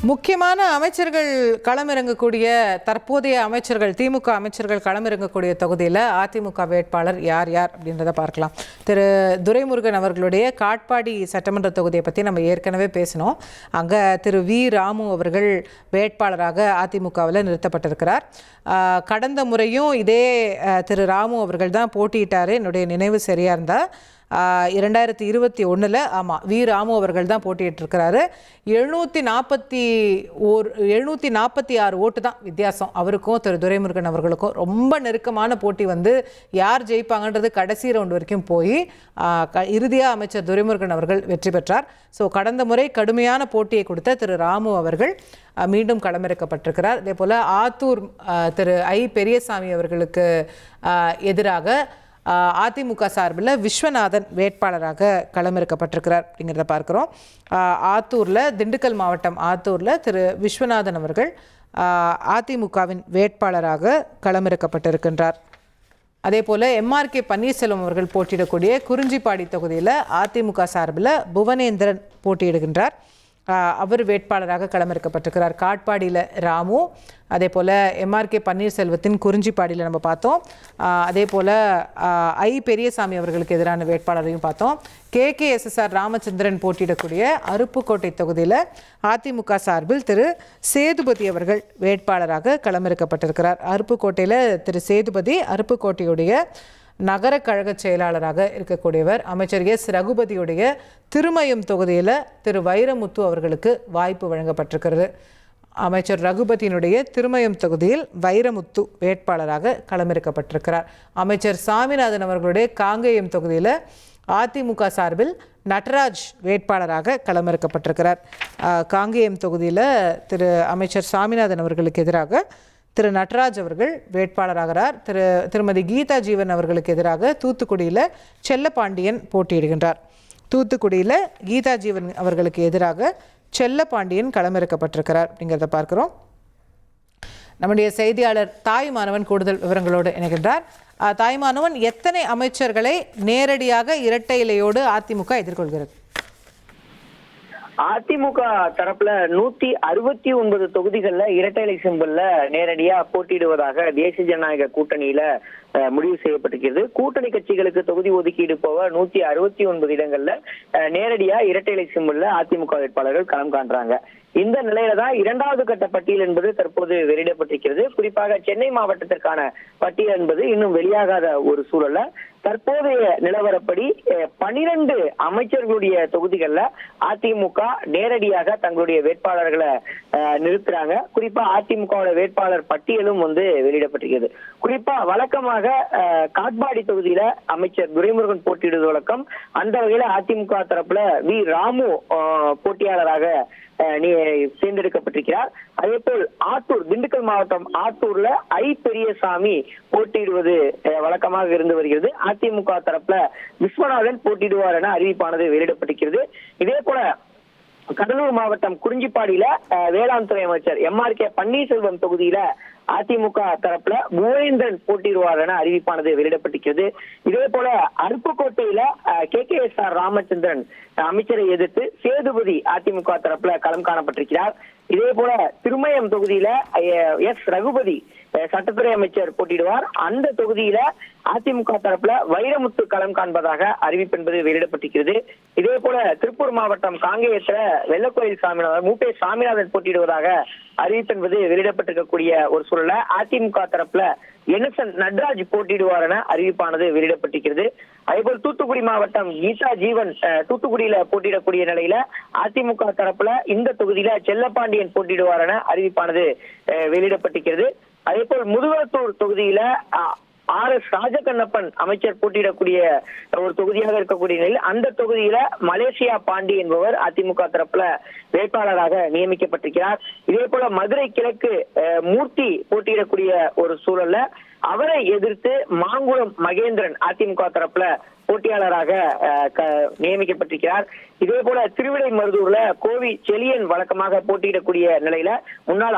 முக்கியமான அமைச்சர்கள் களமிறங்கக்கூடிய தற்போதைய அமைச்சர்கள் திமுக அமைச்சர்கள் களமிறங்கக்கூடிய தொகுதியில் அதிமுக வேட்பாளர் யார் யார் அப்படின்றத பார்க்கலாம். திரு துரைமுருகன் அவர்களுடைய காட்பாடி சட்டமன்ற தொகுதியை பற்றி நம்ம ஏற்கனவே பேசினோம். அங்கே திரு வி ராமு அவர்கள் வேட்பாளராக அதிமுகவில் நிறுத்தப்பட்டிருக்கிறார். கடந்த முறையும் இதே திரு ராமு அவர்கள் தான் போட்டியிட்டார். என்னுடைய நினைவு சரியாக இருந்தால் 2021 ஆமாம் வி ராமு அவர்கள் தான் போட்டியிட்டிருக்கிறாரு. 746 ஓட்டு தான் வித்தியாசம் அவருக்கும் திரு துரைமுருகன் அவர்களுக்கும். ரொம்ப நெருக்கமான போட்டி வந்து யார் ஜெயிப்பாங்கன்றது கடைசி ரவுண்ட் வரைக்கும் போய் இறுதியாக அமைச்சர் துரைமுருகன் அவர்கள் வெற்றி பெற்றார். ஸோ கடந்த முறை கடுமையான போட்டியை கொடுத்த திரு ராமு அவர்கள் மீண்டும் களமிறக்கப்பட்டிருக்கிறார். அதே போல் ஆத்தூர் திரு பெரியசாமி அவர்களுக்கு எதிராக அதிமுக சார்பில் விஸ்வநாதன் வேட்பாளராக களமிறக்கப்பட்டிருக்கிறார் அப்படிங்கிறத பார்க்குறோம். ஆத்தூரில் திண்டுக்கல் மாவட்டம் ஆத்தூரில் திரு விஸ்வநாதன் அவர்கள் அதிமுகவின் வேட்பாளராக களமிறக்கப்பட்டிருக்கின்றார். அதே போல் எம்ஆர்கே பன்னீர்செல்வம் அவர்கள் போட்டியிடக்கூடிய குறிஞ்சிப்பாடி தொகுதியில் அதிமுக சார்பில் புவனேந்திரன் போட்டியிடுகின்றார். அவர் வேட்பாளராக களமிறக்கப்பட்டிருக்கிறார். காட்பாடியில் ராமு, அதே போல் எம்ஆர்கே பன்னீர்செல்வத்தின் குறிஞ்சிப்பாடியில் நம்ம பார்த்தோம். அதே போல் பெரியசாமி அவர்களுக்கு எதிரான வேட்பாளரையும் பார்த்தோம். KKSSR ராமச்சந்திரன் போட்டியிடக்கூடிய அருப்புக்கோட்டை தொகுதியில் அதிமுக சார்பில் திரு சேதுபதி அவர்கள் வேட்பாளராக களமிறக்கப்பட்டிருக்கிறார். அருப்புக்கோட்டையில் திரு சேதுபதி அருப்புக்கோட்டையுடைய நகர கழக செயலாளராக இருக்கக்கூடியவர். அமைச்சர் எஸ் ரகுபதியுடைய திருமயம் தொகுதியில் திரு வைரமுத்து அவர்களுக்கு வாய்ப்பு வழங்கப்பட்டிருக்கிறது. அமைச்சர் ரகுபதியினுடைய திருமயம் தொகுதியில் வைரமுத்து வேட்பாளராக களமிறக்கப்பட்டிருக்கிறார். அமைச்சர் சாமிநாதன் அவர்களுடைய காங்கேயம் தொகுதியில் அதிமுக சார்பில் நட்ராஜ் வேட்பாளராக களமிறக்கப்பட்டிருக்கிறார். காங்கேயம் தொகுதியில் திரு அமைச்சர் சாமிநாதன் அவர்களுக்கு எதிராக திரு நட்ராஜ் அவர்கள் வேட்பாளராகிறார். திருமதி கீதா ஜீவன் அவர்களுக்கு எதிராக தூத்துக்குடியில் செல்லப்பாண்டியன் போட்டியிடுகின்றார். தூத்துக்குடியில் கீதா ஜீவன் அவர்களுக்கு எதிராக செல்லப்பாண்டியன் களமிறக்கப்பட்டிருக்கிறார் அப்படிங்கிறத பார்க்குறோம். நம்முடைய செய்தியாளர் தாய்மானவன் கூடுதல் விவரங்களோடு இணைகின்றார். தாய்மானவன், எத்தனை அமைச்சர்களை நேரடியாக இரட்டை இலையோடு அதிமுக எதிர்கொள்கிறது? அதிமுக தரப்புல 169 தொகுதிகள்ல இரட்டை இலை சிம்பல்ல நேரடியா போட்டியிடுவதாக தேசிய ஜனநாயக கூட்டணியில முடிவு செய்யப்பட்டிருக்கிறது. கூட்டணி கட்சிகளுக்கு தொகுதி ஒதுக்கீடு போக 169 இடங்கள்ல நேரடியா இரட்டை இலை சிம்பல்ல அதிமுக வேட்பாளர்கள் களம் காண்றாங்க. இந்த நிலையில தான் இரண்டாவது கட்ட பட்டியல் என்பது தற்போது வெளியிடப்பட்டிருக்கிறது. குறிப்பாக சென்னை மாவட்டத்திற்கான பட்டியல் என்பது இன்னும் வெளியாகாத ஒரு சூழல்ல தற்போதைய நிலவரப்படி 12 அமைச்சர்களுடைய தொகுதிகள்ல அதிமுக நேரடியாக தங்களுடைய வேட்பாளர்களை நிறுத்துறாங்க. குறிப்பா அதிமுக வேட்பாளர் பட்டியலும் வந்து வெளியிடப்பட்டிருக்கிறது. குறிப்பா வழக்கமாக காட்பாடி தொகுதியில அமைச்சர் துரைமுருகன் போட்டியிடுவது வழக்கம். அந்த வகையில அதிமுக தரப்புல வி ராமு போட்டியாளராக தேர்ந்தெடுக்கப்பட்டிருக்கிறார். அதே போல் ஆத்தூர் திண்டுக்கல் மாவட்டம் ஆத்தூர்ல பெரியசாமி போட்டியிடுவது வழக்கமாக இருந்து வருகிறது. அதிமுக தரப்புல விஸ்வநாதன் போட்டியிடுவார் என அறிவிப்பானது வெளியிடப்பட்டிருக்கிறது. இதே போல கடலூர் மாவட்டம் குறிஞ்சிப்பாடியில வேளாண் துறை அமைச்சர் MRK பன்னீர்செல்வம் தொகுதியில அதிமுக தரப்புல புவனேந்திரன் போட்டியிடுவார் என அறிவிப்பானது வெளியிடப்பட்டிருக்கிறது. இதே போல அருப்புக்கோட்டையில KKSR ராமச்சந்திரன் அமைச்சரை எதிர்த்து சேதுபதி அதிமுக தரப்புல களம் காணப்பட்டிருக்கிறார். இதே போல திருமயம் தொகுதியில எஸ் ரகுபதி சட்டத்துறை அமைச்சர் போட்டியிடுவார். அந்த தொகுதியில அதிமுக தரப்புல வைரமுத்து களம் காண்பதாக அறிவிப்பு என்பது வெளியிடப்பட்டிருக்கிறது. இதே போல திருப்பூர் மாவட்டம் காங்கேயத்துல வெள்ளக்கோயில் சாமிநாதன் போட்டியிடுவதாக அறிவிப்பு என்பது வெளியிடப்பட்டிருக்கக்கூடிய ஒரு சூழல்ல அதிமுக தரப்புல நட்ராஜ் போட்டியிடுவார் என அறிவிப்பானது வெளியிடப்பட்டிருக்கிறது. அதேபோல் தூத்துக்குடி மாவட்டம் கீதா ஜீவன் தூத்துக்குடியில போட்டியிடக்கூடிய நிலையில அதிமுக தரப்புல இந்த தொகுதியில செல்லப்பாண்டியன் போட்டியிடுவார் என அறிவிப்பானது வெளியிடப்பட்டிருக்கிறது. அதே போல் முதுகுளத்தூர் தொகுதியில RS ராஜகண்ணப்பன் அமைச்சர் போட்டியிடக்கூடிய ஒரு தொகுதியாக இருக்கக்கூடிய நிலையில் அந்த தொகுதியில மலேசியா பாண்டி என்பவர் அதிமுக தரப்புல வேட்பாளராக நியமிக்கப்பட்டிருக்கிறார். இதே போல மதுரை கிழக்கு மூர்த்தி போட்டியிடக்கூடிய ஒரு சூழல்ல அவரை எதிர்த்து மாங்குளம் மகேந்திரன் அதிமுக தரப்புல போட்டியாளராக நியமிக்கப்பட்டிருக்கிறார். இதே போல திருவிடைமருதூர்ல கோவி செலியன் வழக்கமாக போட்டியிடக்கூடிய நிலையில முன்னாள்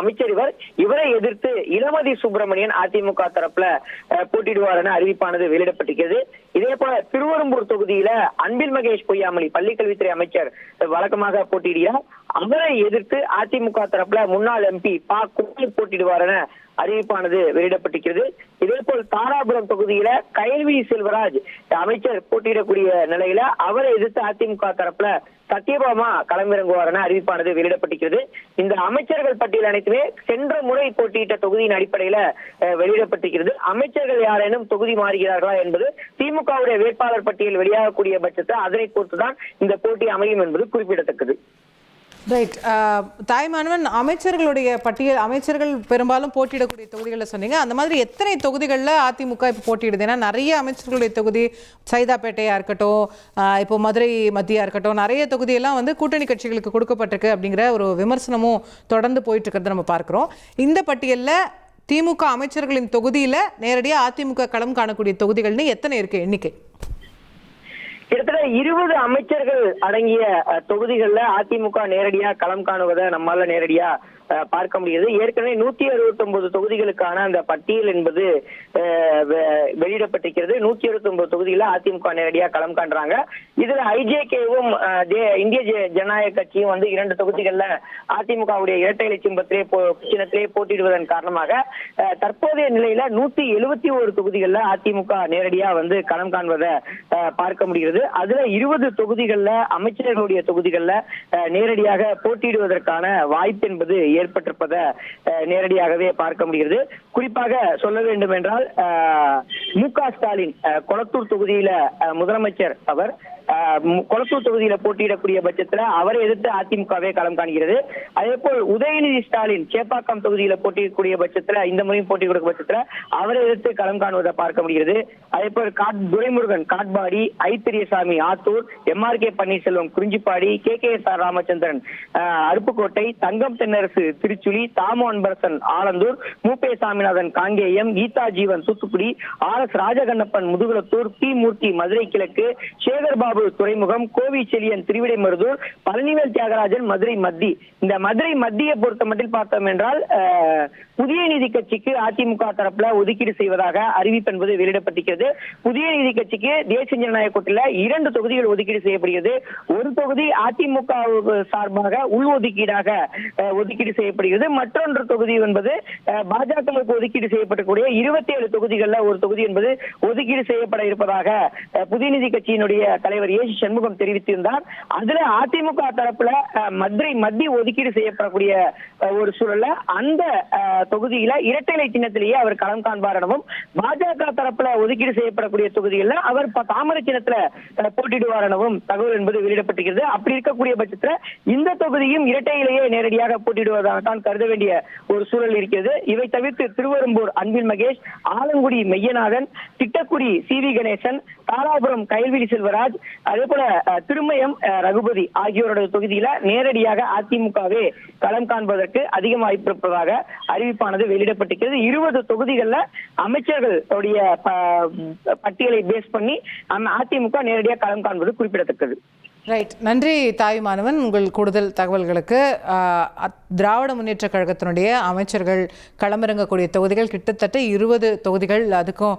அமைச்சர் இவரை எதிர்த்து இளமதி சுப்பிரமணியன் அதிமுக தரப்புல போட்டியிடுவார் என அறிவிப்பானது வெளியிடப்பட்டிருக்கிறது. இதே போல திருவெரும்பூர் தொகுதியில அன்பில் மகேஷ் பொய்யாமொழி பள்ளிக்கல்வித்துறை அமைச்சர் வழக்கமாக போட்டியிடுகிறார். அவரை எதிர்த்து அதிமுக தரப்புல முன்னாள் MP ப. குமார் போட்டியிடுவார் என அறிவிப்பானது வெளியிடப்பட்டிருக்கிறது. இதே போல் தாராபுரம் தொகுதியில கயல்வி செல்வராஜ் அமைச்சர் போட்டியிடக்கூடிய நிலையில அவரை எதிர்த்து அதிமுக தரப்புல சத்யபாமா களமிறங்குவார் என அறிவிப்பானது வெளியிடப்பட்டிருக்கிறது. இந்த அமைச்சர்கள் பட்டியல் அனைத்துமே சென்ற முறை போட்டியிட்ட தொகுதியின் அடிப்படையில வெளியிடப்பட்டிருக்கிறது. அமைச்சர்கள் யாரேனும் தொகுதி மாறுகிறார்களா என்பது திமுகவுடைய வேட்பாளர் பட்டியல் வெளியாகக்கூடிய பட்சத்தை அதனை பொறுத்துதான் இந்த போட்டி அமையும் என்பது குறிப்பிடத்தக்கது. ரைட். தாய்மானவன், அமைச்சர்களுடைய பட்டியல், அமைச்சர்கள் பெரும்பாலும் போட்டியிடக்கூடிய தொகுதிகளில் சொன்னீங்க. அந்த மாதிரி எத்தனை தொகுதிகளில் அதிமுக இப்போ போட்டியிடுது? ஏன்னா நிறைய அமைச்சர்களுடைய தொகுதி சைதாப்பேட்டையாக இருக்கட்டும், இப்போ மதுரை மத்தியாக இருக்கட்டும், நிறைய தொகுதியெல்லாம் வந்து கூட்டணி கட்சிகளுக்கு கொடுக்கப்பட்டிருக்கு அப்படிங்கிற ஒரு விமர்சனமும் தொடர்ந்து போயிட்டு இருக்கிறத நம்ம பார்க்குறோம். இந்த பட்டியலில் திமுக அமைச்சர்களின் தொகுதியில் நேரடியாக அதிமுக களம் காணக்கூடிய தொகுதிகள்னு எத்தனை இருக்கு எண்ணிக்கை? கிட்டத்தட்ட 20 அமைச்சர்கள் அடங்கிய தொகுதிகள்ல அதிமுக நேரடியா களம் காணுவதை நம்மால நேரடியா பார்க்க முடியுது. ஏற்கனவே 169 தொகுதிகளுக்கான அந்த பட்டியல் என்பது வெளியிடப்பட்டிருக்கிறது. 169 தொகுதியில அதிமுக நேரடியா களம் காண்றாங்க. இதுல IJKவும் இந்திய ஜனநாயக கட்சியும் வந்து 2 தொகுதிகள்ல அதிமுகவுடைய இரட்டை இலை சின்னத்திலே போட்டியிடுவதன் காரணமாக தற்போதைய நிலையில 171 தொகுதிகள்ல அதிமுக நேரடியா வந்து களம் காண்பதை பார்க்க முடிகிறது. அதுல 20 தொகுதிகள்ல அமைச்சர்களுடைய தொகுதிகள்ல நேரடியாக போட்டியிடுவதற்கான வாய்ப்பு என்பது ஏற்பட்டிருப்பதை நேரடியாகவே பார்க்க முடிகிறது. குறிப்பாக சொல்ல வேண்டும் என்றால் மு.க. ஸ்டாலின் கொளத்தூர் தொகுதியில முதலமைச்சர் அவர் கொளத்தூர் தொகுதியில போட்டியிடக்கூடிய பட்சத்துல அவரை எதிர்த்து அதிமுகவே களம் காண்கிறது. அதே போல் உதயநிதி ஸ்டாலின் சேப்பாக்கம் தொகுதியில போட்டியிடக்கூடிய பட்சத்துல இந்த முறையும் போட்டி கொடுக்கும் பட்சத்துல அவரை எதிர்த்து களம் காணுவதை பார்க்க முடிகிறது. அதே போல் துரைமுருகன் காட்பாடி, பெரியசாமி ஆத்தூர், MRK பன்னீர்செல்வம் குறிஞ்சிப்பாடி, KKSR ராமச்சந்திரன் அருப்புக்கோட்டை, தங்கம் தென்னரசு திருச்சுழி, தாமோ அன்பரசன் ஆலந்தூர், மூப்பே சாமிநாதன் காங்கேயம், கீதா ஜீவன் தூத்துக்குடி, RS ராஜகண்ணப்பன் முதுகுளத்தூர், P. மூர்த்தி மதுரை கிழக்கு, சேகர் பாபு துறைமுகம், கோவி செலியன் திருவிடைமருதூர், பழனிவேல் தியாகராஜன் மதுரை மத்தி. இந்த மதுரை மத்தியை பொறுத்த மட்டும் பார்த்தோம் என்றால் புதிய நீதி கட்சிக்கு அதிமுக தரப்புல ஒதுக்கீடு செய்வதாக அறிவிப்பு என்பது வெளியிடப்பட்டிருக்கிறது. புதிய நீதி கட்சிக்கு தேசிய ஜனநாயக கூட்டணியில 2 தொகுதிகள் ஒதுக்கீடு செய்யப்படுகிறது. ஒரு தொகுதி அதிமுக சார்பாக உள் ஒதுக்கீடாக ஒதுக்கீடு செய்யப்படுகிறது. மற்றொன்று தொகுதி என்பது பாஜகவுக்கு ஒதுக்கீடு செய்யப்படக்கூடிய 27 தொகுதிகள்ல ஒரு தொகுதி என்பது ஒதுக்கீடு செய்யப்பட இருப்பதாக புதிய நீதி கட்சியினுடைய தலைவர் ஏசி சண்முகம் தெரிவித்திருந்தார். அதுல அதிமுக தரப்புல மதுரை மத்திய ஒதுக்கீடு செய்யப்படக்கூடிய ஒரு சூழல்ல அந்த தொகுதியில இரட்டை இலை சின்னத்திலேயே அவர் களம் காண்பார் எனவும், பாஜக தரப்புல ஒதுக்கீடு செய்யப்படக்கூடிய தொகுதிகளில் அவர் தாமரை சின்னத்துல போட்டியிடுவார் எனவும் தகவல் என்பது வெளியிடப்பட்டிருக்கிறது. அப்படி இருக்கக்கூடிய பட்சத்துல இந்த தொகுதியும் இரட்டை இலையே நேரடியாக போட்டியிடுவதாக தான் கருத வேண்டிய ஒரு சூழல் இருக்கிறது. இவை தவிர்த்து திருவெரும்பூர் அன்பில் மகேஷ், ஆலங்குடி மெய்யநாதன், திட்டக்குடி CV கணேசன், தாராபுரம் கயல்விழி செல்வராஜ், அதே போல திருமயம் ரகுபதி ஆகியோருடைய தொகுதியில நேரடியாக அதிமுகவே களம் காண்பதற்கு அதிக வாய்ப்பு இருப்பதாக அறிவிப்பானது வெளியிடப்பட்டிருக்கிறது. 20 தொகுதிகள்ல அமைச்சர்களுடைய பட்டியலை பேஸ் பண்ணி அதிமுக நேரடியாக களம் காண்பது குறிப்பிடத்தக்கது. ரைட். நன்றி தாயுமானவன், உங்கள் கூடுதல் தகவல்களுக்கு. திராவிட முன்னேற்ற கழகத்தினுடைய அமைச்சர்கள் களமிறங்கக்கூடிய தொகுதிகள் கிட்டத்தட்ட 20 தொகுதிகள், அதுக்கும்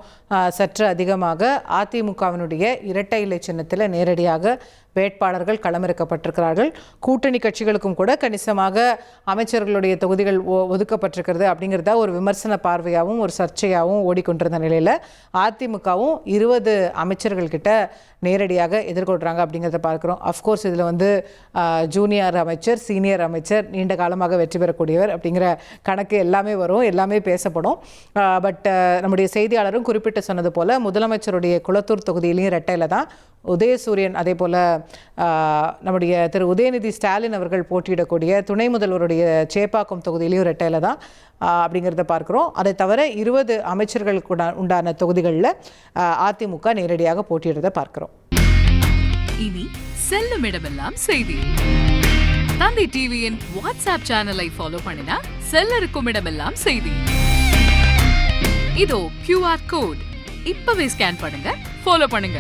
சற்று அதிகமாக அதிமுகவினுடைய இரட்டை இலை சின்னத்தில் நேரடியாக வேட்பாளர்கள் களமிறக்கப்பட்டிருக்கிறார்கள். கூட்டணி கட்சிகளுக்கும் கூட கணிசமாக அமைச்சர்களுடைய தொகுதிகள் ஒதுக்கப்பட்டிருக்கிறது அப்படிங்கிறத ஒரு விமர்சன பார்வையாகவும் ஒரு சர்ச்சையாகவும் ஓடிக்கொண்டிருந்த நிலையில் அதிமுகவும் 20 அமைச்சர்கள் கிட்ட நேரடியாக எதிர்கொள்கிறாங்க அப்படிங்கிறத பார்க்குறோம். அஃப்கோர்ஸ் இதில் வந்து ஜூனியர் அமைச்சர், சீனியர் அமைச்சர், நீண்ட காலமாக வெற்றி பெறக்கூடியவர் அப்படிங்கிற கணக்கு எல்லாமே வரும், எல்லாமே பேசப்படும். பட் நம்முடைய செய்தியாளரும் குறிப்பிட்டு சொன்னது போல் முதலமைச்சருடைய குளத்தூர் தொகுதியிலையும் இரட்டையில் தான் உதயசூரியன், அதே போல் நம்முடைய திரு உதயநிதி ஸ்டாலின் அவர்கள் போட்டியிடக்கூடிய துணை முதல்வருடைய சேப்பாக்கம் தொகுதியிலையும் இரட்டையில் தான் அப்படிங்கிறத பார்க்குறோம். அதை தவிர 20 அமைச்சர்களுக்கு உண்டான தொகுதிகளில் அதிமுக நேரடியாக போட்டியிடுறதை பார்க்குறோம். இனி செல்லும் இடமெல்லாம் செய்தி. தந்தை டிவியின் வாட்ஸ்அப் சேனலை ஃபாலோ பண்ணினா செல்ல இருக்கும் இடமெல்லாம் செய்தி. இதோ QR கோட் இப்பவே ஸ்கேன் பண்ணுங்க, ஃபாலோ பண்ணுங்க.